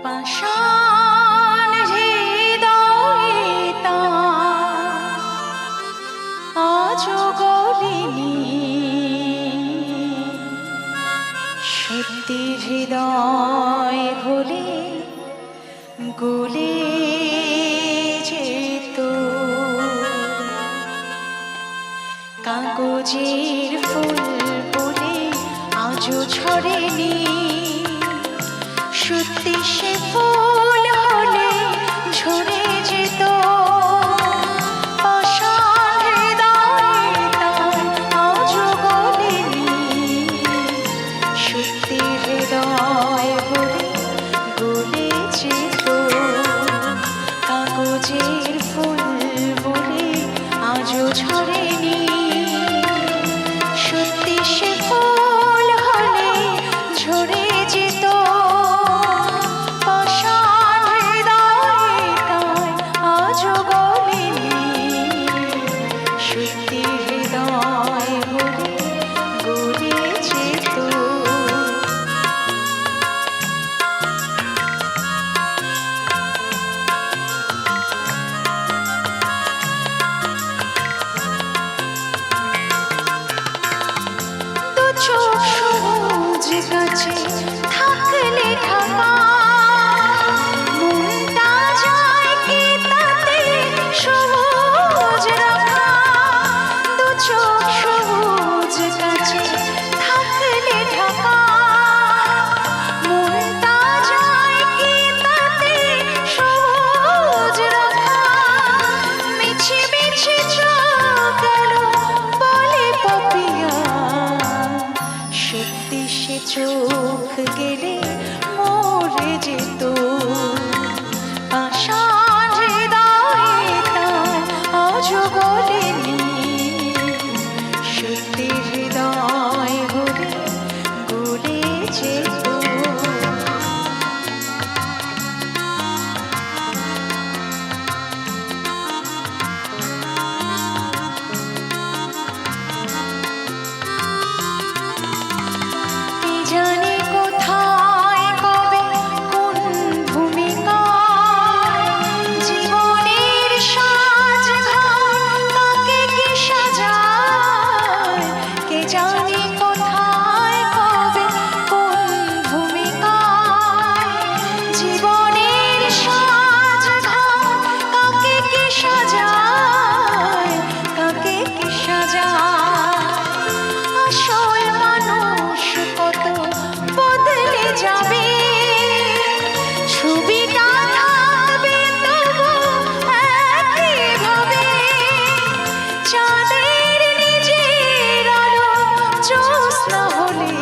পাষাণ হৃদয়ে তার আজও গলেনি, সত্যি হৃদয় হলে গলে যেত। কাগজের ফুল বলে আজও ঝরেনি, সত্যি সে ফুল হলে ঝরে যেত। পাষাণ হৃদয়ে তার আজও গলেনি, সত্যি হৃদয় হলে গলে যেত। কাগজের ফুল বলে আজও ঝরেনি, সত্যি সে ফুল হলে ঝরে যেত। পাষাণ হৃদয়ে তার আজও গলেনি, সত্যি হৃদয় হলে গলে যেত। চোখ সবুজ গাছে থাকলে ঢাকা, মনটা যায় কি তাতে সবুজ রাখা। দু চোখ সবুজ গাছে থাকলে ঢাকা, মনটা যায় কি তাতে সবুজ রাখা। মিছে মিছে চোখ গেল বলে পাপিয়া, সত্যি সে চোখ গেলে মরে যেত। পাষাণ হৃদয়ে তার আজও গলেনি, সত্যি হৃদয় হলে গলে যেত। জানি কোথায় কবে কোন ভূমিকায় জীবনের সাজঘর কাকে কি সাজায়। কে জানি কোথায় কবে কোন ভূমিকায় জীবনের সাজঘর কাকে কি সাজায়, কাকে কি সাজায়। আসল মানুষ কত বদলে যাবে, ছবিটা থাকবে তবু একইভাবে। চাঁদের নিজের আলো জ্যোৎস্না হলে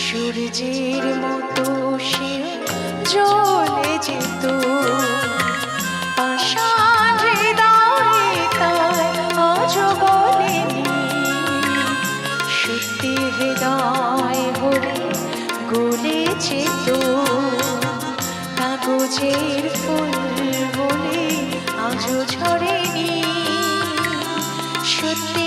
সূর্যের মতো সে জ্বলে যেত। পাষাণ হৃদয়ে তার আজও গলেনি, সত্যি হৃদয় হলে গলে যেত। কাগজের ফুল বলে আজও ঝরেনি, সত্যি